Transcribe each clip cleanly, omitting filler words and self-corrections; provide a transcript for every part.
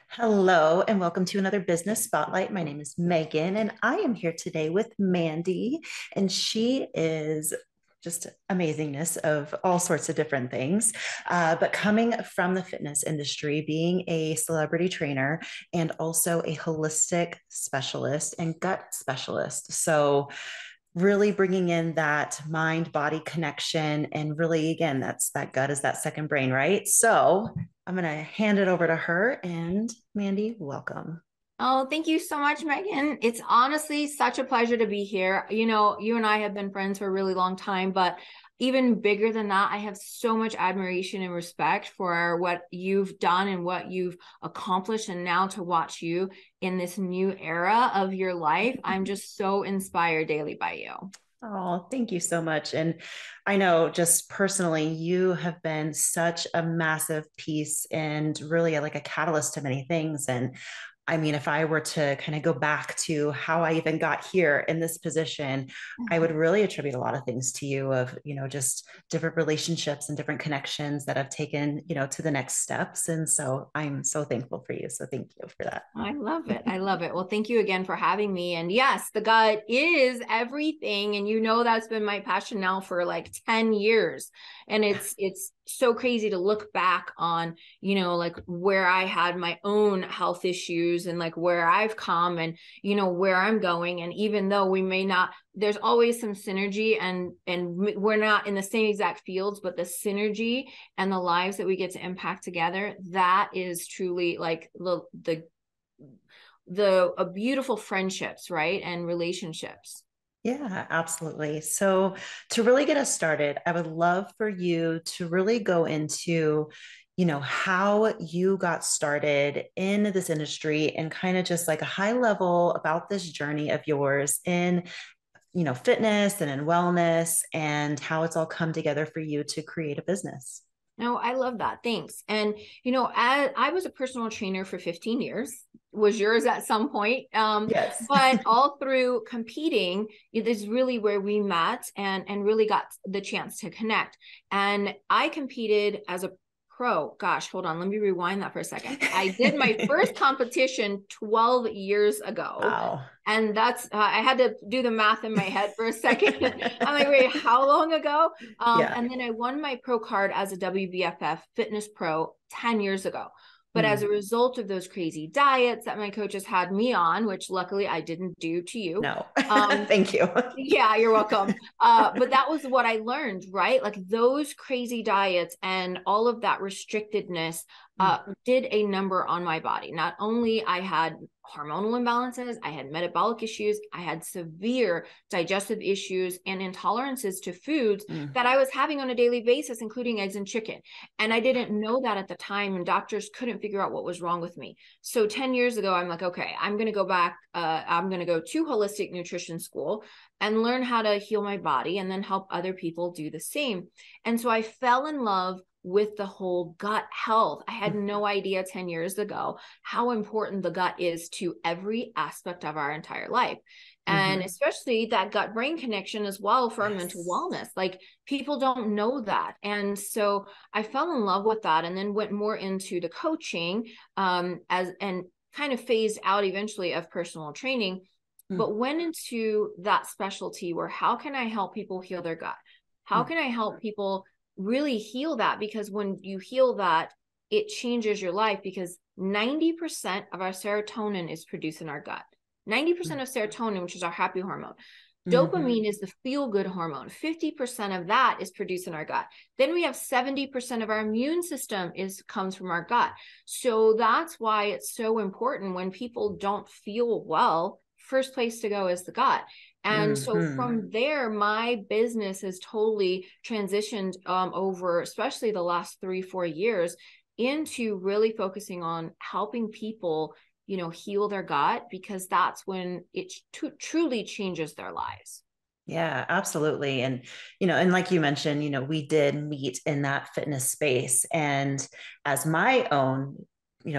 Hello, and welcome to another Business Spotlight. My name is Megan, and I am here today with Mandy, and she is just amazingness of all sorts of different things. But coming from the fitness industry, being a celebrity trainer and also a holistic specialist and gut specialist. So, really bringing in that mind body connection. And really, again, that gut is that second brain, right? So, I'm going to hand it over to her. And Mandy, welcome. Oh, thank you so much, Megan. It's honestly such a pleasure to be here. You know, you and I have been friends for a really long time, but even bigger than that, I have so much admiration and respect for what you've done and what you've accomplished. And now to watch you in this new era of your life, I'm just so inspired daily by you. Oh, thank you so much. And I know just personally, you have been such a massive piece and really like a catalyst to many things. And I mean, if I were to kind of go back to how I even got here in this position, I would really attribute a lot of things to you of, just different relationships and different connections that have taken, to the next steps. And so I'm so thankful for you. So thank you for that. I love it. I love it. Well, thank you again for having me. And yes, the gut is everything. And you know that's been my passion now for like 10 years. And it's so crazy to look back on, like where I had my own health issues and like where I've come and where I'm going. And even though we may not, there's always some synergy and we're not in the same exact fields, but the synergy and the lives that we get to impact together, that is truly like the beautiful friendships, right? And relationships. Yeah, absolutely. So, to really get us started, I would love for you to really go into, how you got started in this industry and kind of just like a high level about this journey of yours in, fitness and in wellness and how it's all come together for you to create a business. No, I love that. Thanks. And, I was a personal trainer for 15 years, was yours at some point. Yes. But all through competing, it is really where we met and really got the chance to connect. And I competed as a pro. Gosh, hold on. Let me rewind that for a second. I did my first competition 12 years ago. Wow. And that's, I had to do the math in my head for a second. I'm like, wait, how long ago? Yeah. And then I won my pro card as a WBFF Fitness Pro 10 years ago. But as a result of those crazy diets that my coaches had me on, which luckily I didn't do to you. No. Thank you. Yeah, you're welcome. But that was what I learned, right? Like those crazy diets and all of that restrictedness did a number on my body. Not only I had hormonal imbalances, I had metabolic issues, I had severe digestive issues and intolerances to foods that I was having on a daily basis, including eggs and chicken. And I didn't know that at the time, and doctors couldn't figure out what was wrong with me. So 10 years ago, I'm like, okay, I'm going to go back. I'm going to go to holistic nutrition school and learn how to heal my body and then help other people do the same. And so I fell in love with the whole gut health. I had no idea 10 years ago how important the gut is to every aspect of our entire life. And especially that gut brain connection as well for our mental wellness. Like people don't know that. And so I fell in love with that and then went more into the coaching and kind of phased out eventually of personal training, but went into that specialty where how can I help people heal their gut? How can I help people really heal that? Because when you heal that, it changes your life because 90% of our serotonin is produced in our gut. 90% of serotonin, which is our happy hormone. Dopamine is the feel-good hormone. 50% of that is produced in our gut. Then we have 70% of our immune system comes from our gut. So that's why it's so important when people don't feel well, first place to go is the gut. And so from there, my business has totally transitioned over, especially the last 3-4 years, into really focusing on helping people heal their gut, because that's when it truly changes their lives. Yeah, absolutely. And like you mentioned, we did meet in that fitness space. And as my own,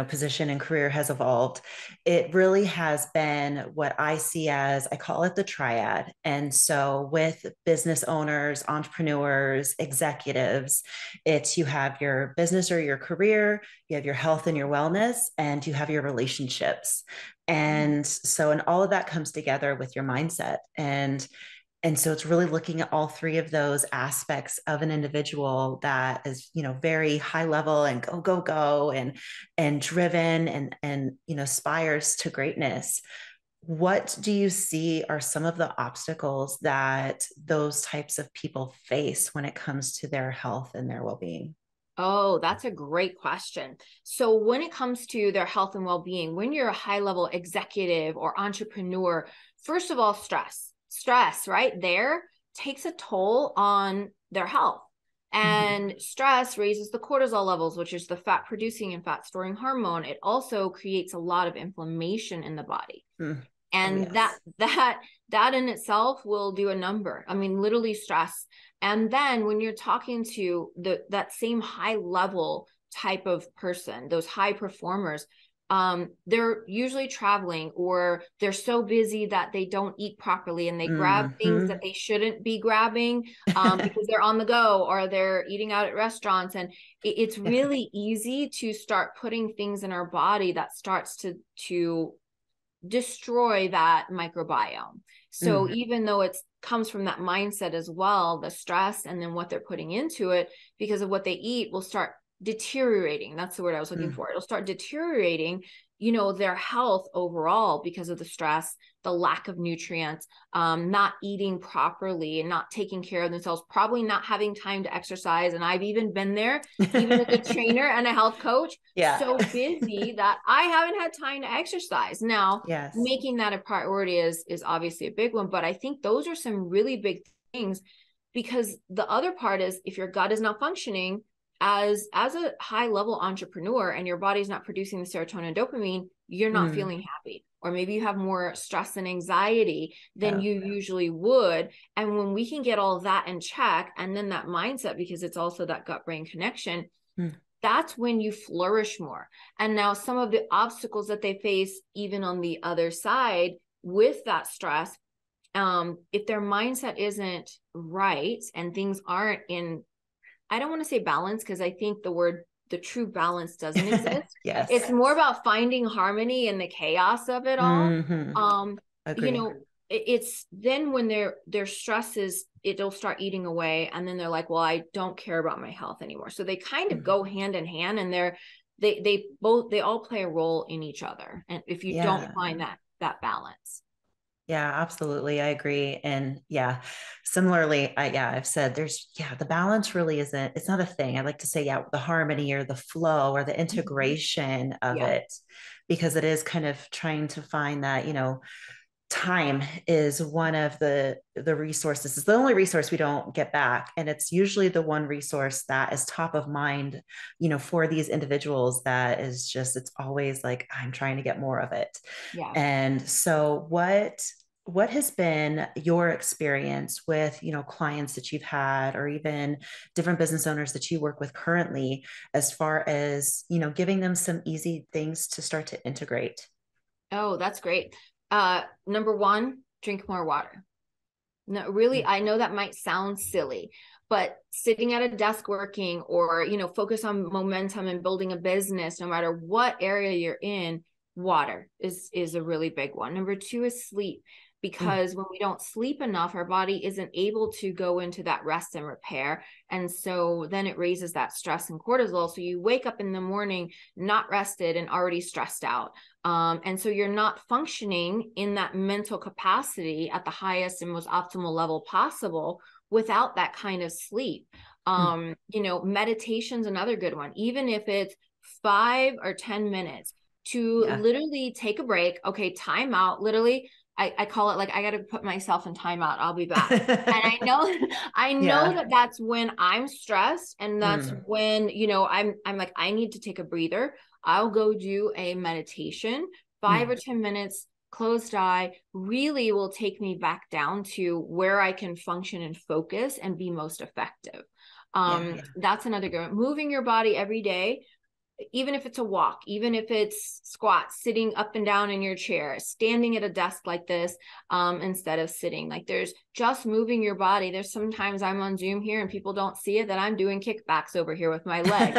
position and career has evolved, it really has been what I see as, I call it the triad. And so with business owners, entrepreneurs, executives, it's you have your business or your career, you have your health and your wellness, and you have your relationships. And so, and all of that comes together with your mindset. And so it's really looking at all three of those aspects of an individual that is, very high level and go, go, go, and driven and aspires to greatness. What do you see are some of the obstacles that those types of people face when it comes to their health and their well-being? Oh, that's a great question. So when it comes to their health and well-being, when you're a high-level executive or entrepreneur, first of all, stress right there takes a toll on their health. And stress raises the cortisol levels, which is the fat producing and fat storing hormone. It also creates a lot of inflammation in the body. Mm. And Oh, yes. that in itself will do a number. I mean, literally stress. And then when you're talking to that same high level type of person, those high performers, they're usually traveling, or they're so busy that they don't eat properly, and they grab things that they shouldn't be grabbing because they're on the go, or they're eating out at restaurants. And it's really easy to start putting things in our body that starts to destroy that microbiome. So even though it comes from that mindset as well, the stress and then what they're putting into it because of what they eat will start deteriorating. That's the word I was looking for. It'll start deteriorating, their health overall because of the stress, the lack of nutrients, not eating properly and not taking care of themselves, probably not having time to exercise. And I've even been there, even as a trainer and a health coach, Yeah. so busy that I haven't had time to exercise. Now, Yes. making that a priority is obviously a big one, but I think those are some really big things, because the other part is, if your gut is not functioning, as a high level entrepreneur, and your body's not producing the serotonin and dopamine, you're not feeling happy, or maybe you have more stress and anxiety than you usually would. And when we can get all of that in check, and then that mindset, because it's also that gut brain connection, that's when you flourish more. And now some of the obstacles that they face, even on the other side with that stress, if their mindset isn't right and things aren't in, I don't want to say balance, because I think the true balance doesn't exist. Yes. It's more about finding harmony in the chaos of it all. Agree. It's then when their stress is, it'll start eating away, and then they're like, well, I don't care about my health anymore. So they kind of go hand in hand, and they all play a role in each other. And if you don't find that balance. Yeah, absolutely. I agree. And similarly, I've said the balance really isn't, it's not a thing. I like to say, the harmony or the flow or the integration of it, because it is kind of trying to find that, time is one of the resources. It's the only resource we don't get back, and it's usually the one resource that is top of mind, for these individuals, that is just, it's always like, I'm trying to get more of it. And so what has been your experience with, clients that you've had, or even different business owners that you work with currently, as far as, giving them some easy things to start to integrate? Oh, that's great. Number one, drink more water. No, really, I know that might sound silly, but sitting at a desk working, or, focus on momentum and building a business, no matter what area you're in, water is a really big one. Number two is sleep, because when we don't sleep enough, our body isn't able to go into that rest and repair. And so then it raises that stress and cortisol. So you wake up in the morning not rested and already stressed out. And so you're not functioning in that mental capacity at the highest and most optimal level possible without that kind of sleep. Meditation's another good one, even if it's 5 or 10 minutes to literally take a break. Okay, time out. Literally, I call it like, I got to put myself in timeout. I'll be back. And I know that that's when I'm stressed. And that's when, I'm like, I need to take a breather. I'll go do a meditation, 5 or 10 minutes, closed eye, really will take me back down to where I can function and focus and be most effective. That's another good one. Moving your body every day. even if it's a walk, even if it's squats, sitting up and down in your chair, standing at a desk like this, instead of sitting. Like there's just moving your body. There's sometimes I'm on Zoom here and people don't see it that I'm doing kickbacks over here with my legs,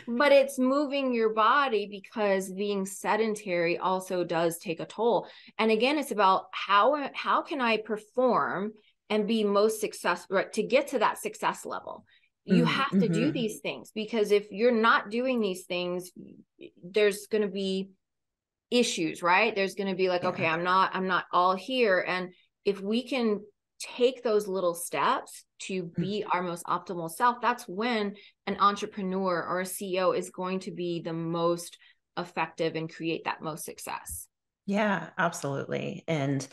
but it's moving your body, because being sedentary also does take a toll. And again, it's about how can I perform and be most successful, right, to get to that success level. You have to do these things, because if you're not doing these things, there's going to be issues, right? There's going to be like, okay, I'm not all here. And if we can take those little steps to be our most optimal self, that's when an entrepreneur or a CEO is going to be the most effective and create that most success. Yeah, absolutely. And,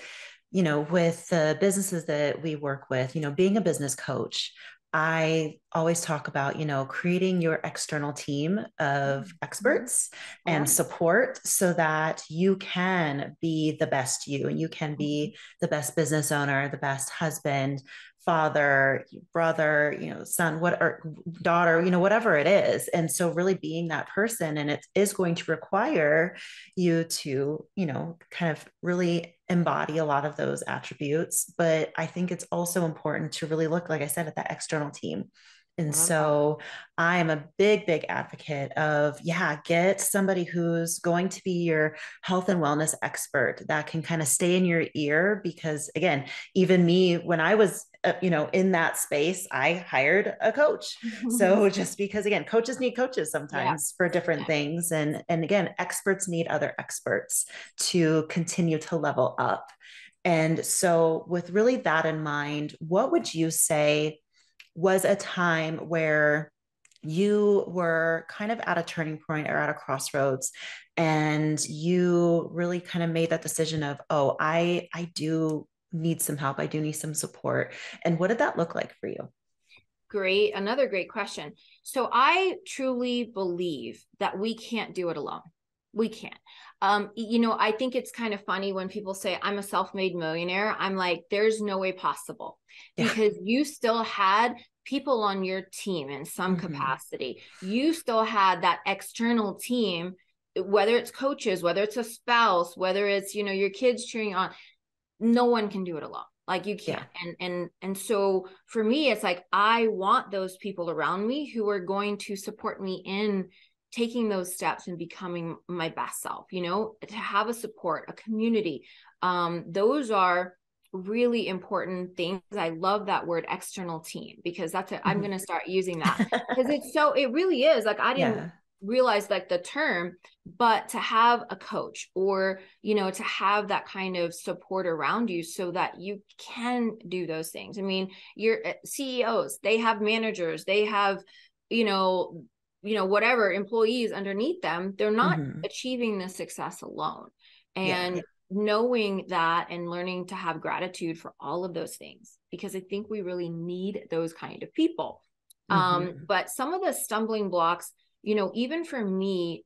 with the businesses that we work with, being a business coach, I always talk about, creating your external team of experts and support so that you can be the best you, and you can be the best business owner, the best husband, father, brother, son, what, or daughter, whatever it is. And so really being that person, and it is going to require you to, kind of really embody a lot of those attributes. But I think it's also important to really look, like I said, at that external team. And so I am a big advocate of, get somebody who's going to be your health and wellness expert that can kind of stay in your ear. Because again, even me, when I was, in that space, I hired a coach. So just because, again, coaches need coaches sometimes for different things. And again, experts need other experts to continue to level up. And so with really that in mind, what would you say was a time where you were kind of at a turning point or at a crossroads, and you really kind of made that decision of, oh, I do need some help. I do need some support. And what did that look like for you? Great. Another great question. So I truly believe that we can't do it alone. We can't. I think it's kind of funny when people say I'm a self-made millionaire. I'm like, there's no way possible, because you still had people on your team in some capacity. You still had that external team, whether it's coaches, whether it's a spouse, whether it's, your kids cheering on. No one can do it alone. Like you can't. And so for me, it's like, I want those people around me who are going to support me in taking those steps and becoming my best self, to have a support, a community. Those are really important things. I love that word, external team, because I'm going to start using that, because it really is like, I didn't realize like the term, but to have a coach, or to have that kind of support around you so that you can do those things. I mean, your CEOs, they have managers, they have whatever employees underneath them. They're not achieving the success alone. And knowing that and learning to have gratitude for all of those things, because I think we really need those kind of people. But some of the stumbling blocks, even for me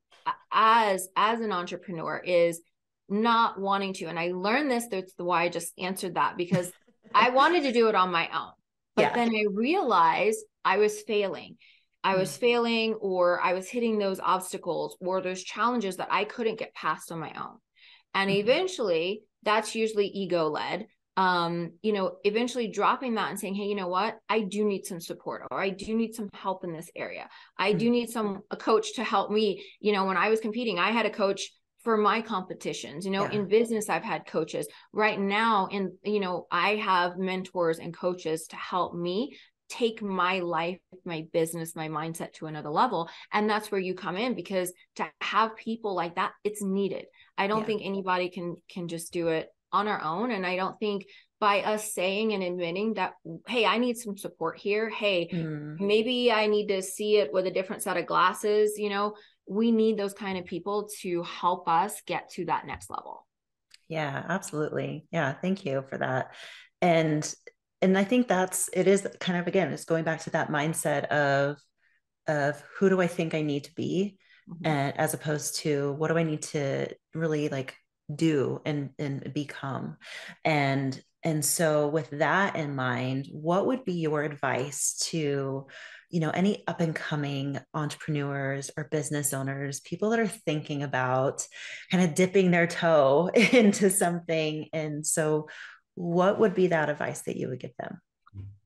as an entrepreneur, is not wanting to. And I learned this, that's why I just answered that, because I wanted to do it on my own. But then I realized I was failing. Or I was hitting those obstacles or those challenges that I couldn't get past on my own. And eventually, that's usually ego led. Eventually dropping that and saying, hey, you know what? I do need some support, or I do need some help in this area. I do need a coach to help me. When I was competing, I had a coach for my competitions. In business, I've had coaches right now. And, I have mentors and coaches to help me take my life, my business, my mindset to another level. And that's where you come in, because to have people like that, it's needed. I don't think anybody can just do it on our own. And I don't think by us saying and admitting that, hey, I need some support here. Hey, maybe I need to see it with a different set of glasses. We need those kind of people to help us get to that next level. Yeah, absolutely. Yeah. Thank you for that. And I think it is kind of, again, it's going back to that mindset of who do I think I need to be, and as opposed to what do I need to really like do and become. And so with that in mind, what would be your advice to any up and coming entrepreneurs or business owners, people that are thinking about kind of dipping their toe into something. And so, what would be that advice that you would give them?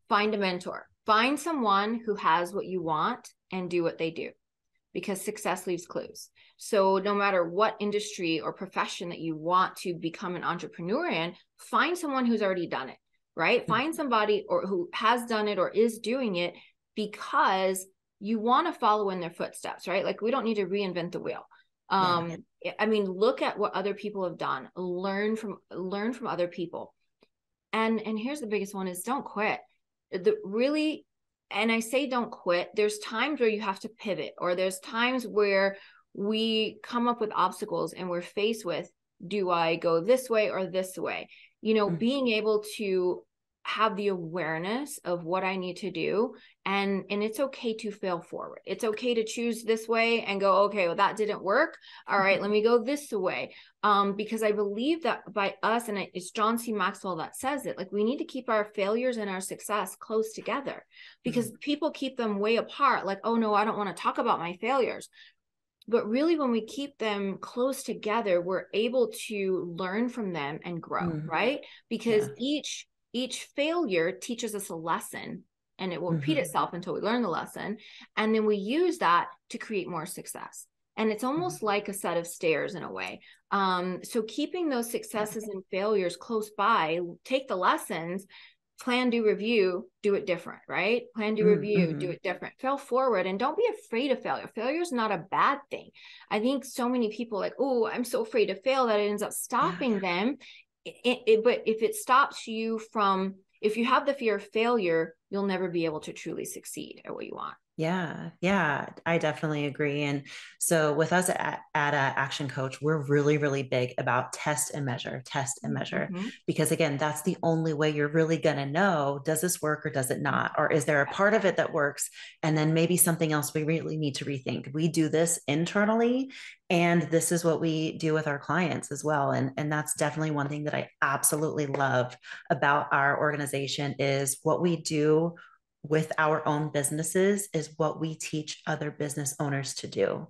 Find a mentor, find someone who has what you want and do what they do, because success leaves clues. So no matter what industry or profession that you want to become an entrepreneur in, find someone who's already done it, right? Find somebody or who has done it or is doing it, because you want to follow in their footsteps, right? Like we don't need to reinvent the wheel. Yeah. I mean, look at what other people have done, learn from other people. And here's the biggest one is don't quit. And I say don't quit. There's times where you have to pivot, or there's times where we come up with obstacles and we're faced with, do I go this way or this way? Being able to have the awareness of what I need to do. And it's okay to fail forward. It's okay to choose this way and go, okay, well, that didn't work. All right, let me go this way. Because I believe that by us, and it's John C. Maxwell that says it, like we need to keep our failures and our success close together, because people keep them way apart. Like, oh no, I don't want to talk about my failures. But really, when we keep them close together, we're able to learn from them and grow, right? Because each failure teaches us a lesson, and it will repeat itself until we learn the lesson. And then we use that to create more success. And it's almost like a set of stairs in a way. So keeping those successes and failures close by, take the lessons, plan, do, review, do it different, right? Plan, do, review, do it different, fail forward, and don't be afraid of failure. Failure is not a bad thing. I think so many people like, oh, I'm so afraid to fail, that it ends up stopping them. But if it stops you from, if you have the fear of failure, you'll never be able to truly succeed at what you want. Yeah, I definitely agree. And so with us at Action Coach, we're really, really big about test and measure, because again, that's the only way you're really going to know, does this work or does it not? Or is there a part of it that works? And then maybe something else we really need to rethink. We do this internally, and this is what we do with our clients as well. And that's definitely one thing that I absolutely love about our organization is what we do with our own businesses is what we teach other business owners to do.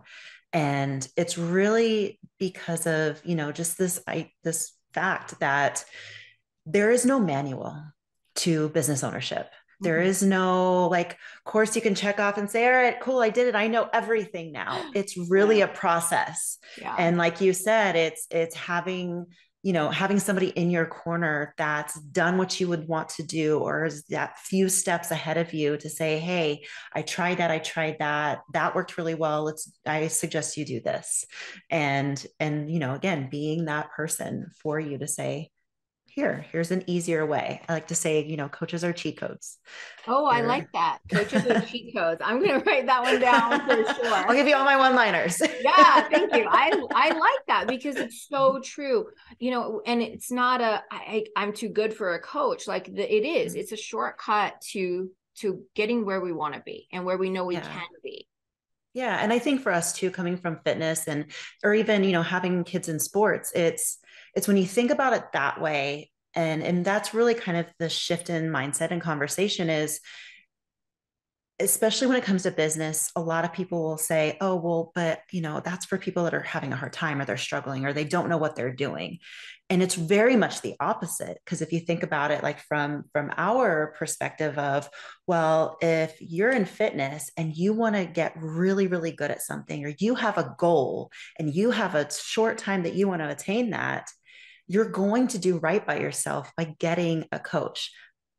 And it's really because of, just this fact that there is no manual to business ownership. There is no course you can check off and say, all right, cool, I did it. I know everything now. It's really a process. Yeah. And like you said, it's having somebody in your corner that's done what you would want to do, or is that few steps ahead of you to say, hey, I tried that. That worked really well. I suggest you do this. And, again, being that person for you to say, here's an easier way. I like to say, coaches are cheat codes. Oh, I like that. Coaches are cheat codes. I'm going to write that one down for sure. I'll give you all my one-liners. Yeah, thank you. I like that because it's so true, and it's not I'm too good for a coach. It's a shortcut to getting where we want to be and where we know we can be. Yeah. And I think for us too, coming from fitness or even, having kids in sports, it's when you think about it that way. And that's really kind of the shift in mindset and conversation is, especially when it comes to business, a lot of people will say, oh, well, but that's for people that are having a hard time, or they're struggling, or they don't know what they're doing. And it's very much the opposite. Because if you think about it, like from our perspective of, well, if you're in fitness and you want to get really, really good at something, or you have a goal and you have a short time that you want to attain that, you're going to do right by yourself by getting a coach.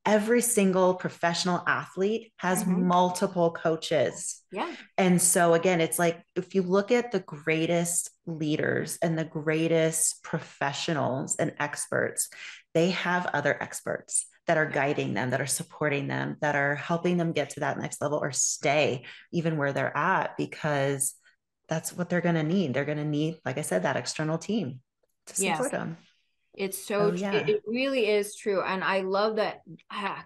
Every single professional athlete has multiple coaches. Yeah. And so again, it's like, if you look at the greatest leaders and the greatest professionals and experts, they have other experts that are guiding them, that are supporting them, that are helping them get to that next level or stay even where they're at, because that's what they're going to need. They're going to need, like I said, that external team to support them. It's so it really is true. And I love that.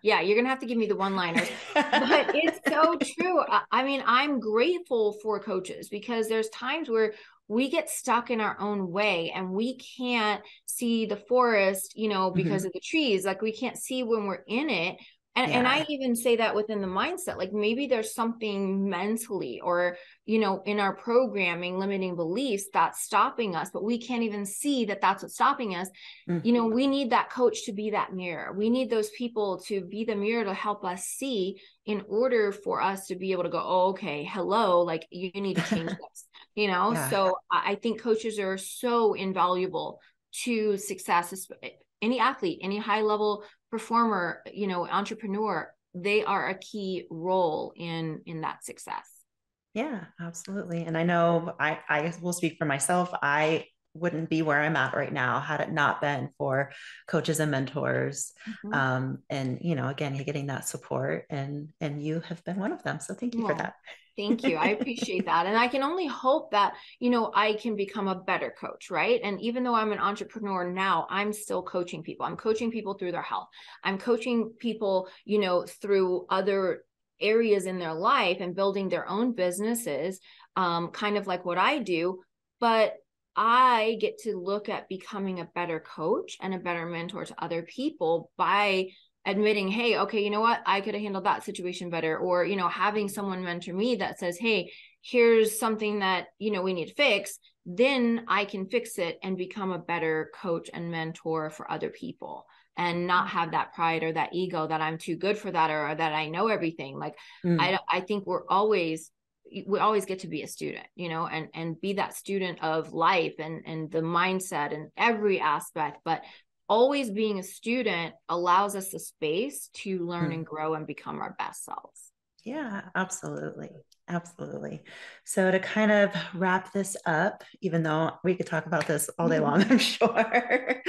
Yeah, you're going to have to give me the one-liners, but it's so true. I mean, I'm grateful for coaches because there's times where we get stuck in our own way and we can't see the forest, because of the trees. Like we can't see when we're in it. And Yeah. I even say that within the mindset, like maybe there's something mentally or, in our programming, limiting beliefs that's stopping us, but we can't even see that that's what's stopping us. Mm. We need that coach to be that mirror. We need those people to be the mirror to help us see in order for us to be able to go, oh, okay, hello, like you need to change this, Yeah. So I think coaches are so invaluable to success. Any athlete, any high level performer, entrepreneur, they are a key role in that success. Yeah, absolutely. And I know I will speak for myself. I wouldn't be where I'm at right now had it not been for coaches and mentors. Mm-hmm. And again, you're getting that support and you have been one of them. So thank you for Well, that. thank you. I appreciate that. And I can only hope that, I can become a better coach, right? And even though I'm an entrepreneur now, I'm still coaching people. I'm coaching people through their health. I'm coaching people, through other areas in their life and building their own businesses, kind of like what I do. But I get to look at becoming a better coach and a better mentor to other people by admitting, hey, okay, you know what, I could have handled that situation better. Or, having someone mentor me that says, hey, here's something that, we need to fix. Then I can fix it and become a better coach and mentor for other people and not have that pride or that ego that I'm too good for that or that I know everything. Like, Mm. I think we always get to be a student, and be that student of life and the mindset and every aspect. But always being a student allows us the space to learn Mm. and grow and become our best selves. Yeah, absolutely. Absolutely. So to kind of wrap this up, even though we could talk about this all day long, I'm sure.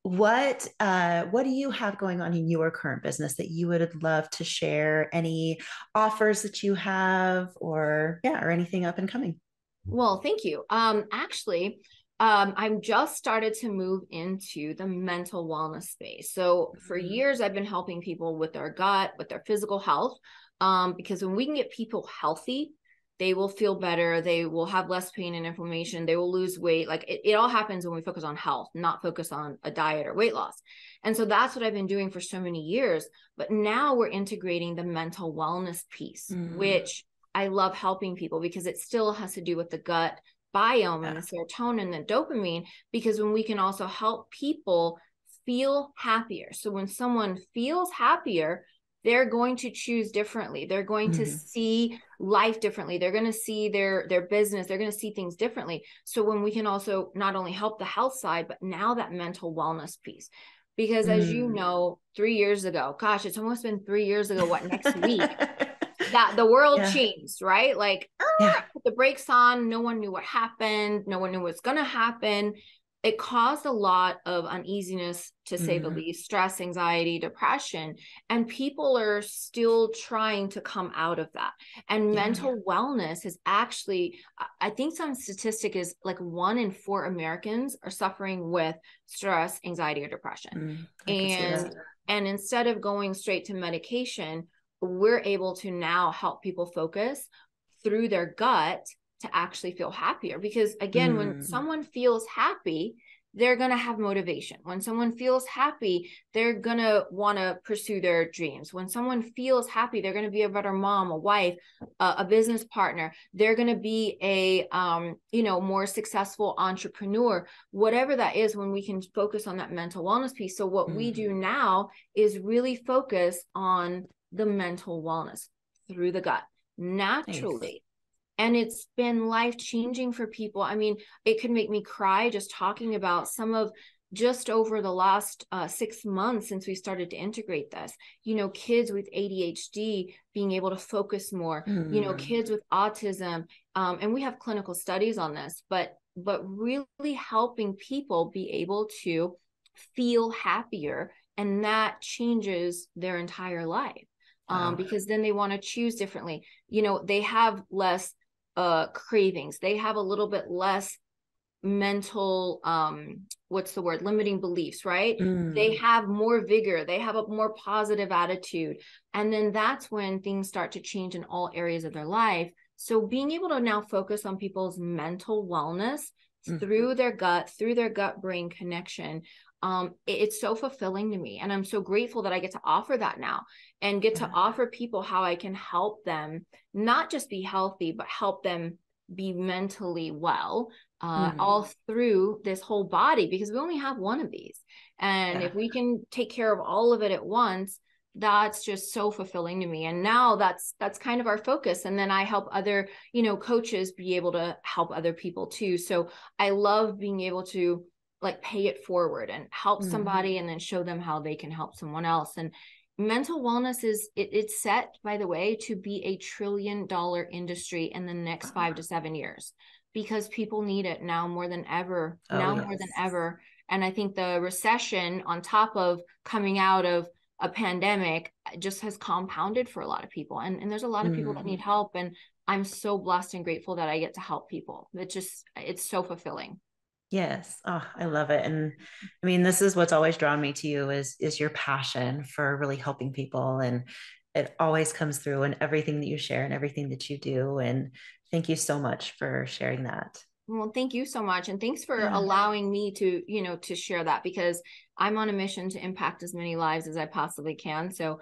What do you have going on in your current business that you would love to share? Any offers that you have or anything up and coming? Well, thank you. Actually, I'm just started to move into the mental wellness space. So for years, I've been helping people with their gut, with their physical health, because when we can get people healthy, they will feel better. They will have less pain and inflammation. They will lose weight. Like it all happens when we focus on health, not focus on a diet or weight loss. And so that's what I've been doing for so many years. But now we're integrating the mental wellness piece, Mm. which I love helping people because it still has to do with the gut biome and Yeah. the serotonin, the dopamine, because when we can also help people feel happier. So when someone feels happier, they're going to choose differently. They're going to Mhm. see life differently. They're going to see their business. They're going to see things differently. So when we can also not only help the health side, but now that mental wellness piece. Because as you Mm. know, 3 years ago, gosh, it's almost been 3 years ago, what, next week, that the world Yeah. changed, right? Like, Yeah. put the brakes on. No one knew what happened. No one knew what's going to happen. It caused a lot of uneasiness, to say the Mm. least, stress, anxiety, depression. And people are still trying to come out of that. And Yeah. mental wellness is actually, I think some statistic is like 1 in 4 Americans are suffering with stress, anxiety, or depression. Mm. I could see And that. and instead of going straight to medication, we're able to now help people focus through their gut to actually feel happier. Because again, when Mm. someone feels happy, they're going to have motivation. When someone feels happy, they're going to want to pursue their dreams. When someone feels happy, they're going to be a better mom, a wife, a business partner. They're going to be a, more successful entrepreneur, whatever that is, when we can focus on that mental wellness piece. So what we do now is really focus on the mental wellness through the gut Nice. naturally. And it's been life changing for people. I mean, it could make me cry just talking about some of, just over the last 6 months since we started to integrate this, kids with ADHD being able to focus more, Mm. kids with autism. And we have clinical studies on this, but really helping people be able to feel happier, and that changes their entire life. Wow. Because then they want to choose differently. They have less cravings. They have a little bit less mental, what's the word, limiting beliefs, right? They Mm. have more vigor. They have a more positive attitude. And then that's when things start to change in all areas of their life. So being able to now focus on people's mental wellness Mm. through their gut brain connection, it's so fulfilling to me. And I'm so grateful that I get to offer that now and get to offer people how I can help them not just be healthy, but help them be mentally well, all through this whole body, because we only have one of these. And if we can take care of all of it at once, that's just so fulfilling to me. And now that's kind of our focus. And then I help other, coaches be able to help other people too. So I love being able to like pay it forward and help somebody and then show them how they can help someone else. And mental wellness it's set, by the way, to be $1 trillion industry in the next 5 to 7 years, because people need it now more than ever, more than ever. And I think the recession, on top of coming out of a pandemic, just has compounded for a lot of people. And there's a lot of people that need help. And I'm so blessed and grateful that I get to help people. It's so fulfilling. Yes. Oh, I love it. And I mean, this is what's always drawn me to you is your passion for really helping people. And it always comes through in everything that you share and everything that you do. And thank you so much for sharing that. Well, thank you so much. And thanks for allowing me to, to share that, because I'm on a mission to impact as many lives as I possibly can. So,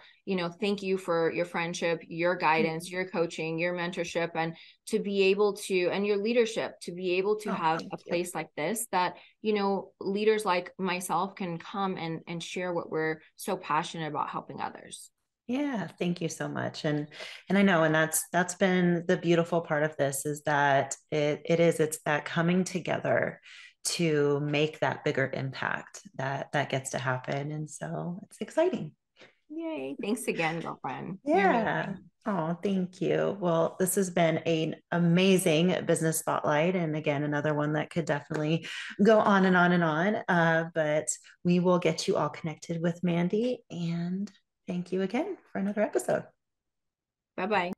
thank you for your friendship, your guidance, your coaching, your mentorship, and to be able to, and your leadership, to be able to have a place like this that, leaders like myself can come and share what we're so passionate about, helping others. Yeah, thank you so much. And I know, and that's been the beautiful part of this, is that it's that coming together to make that bigger impact that gets to happen. And so it's exciting. Yay. Thanks again, girlfriend. Yeah. Oh, thank you. Well, this has been an amazing business spotlight. And again, another one that could definitely go on and on and on. But we will get you all connected with Mandy, and thank you again for another episode. Bye-bye.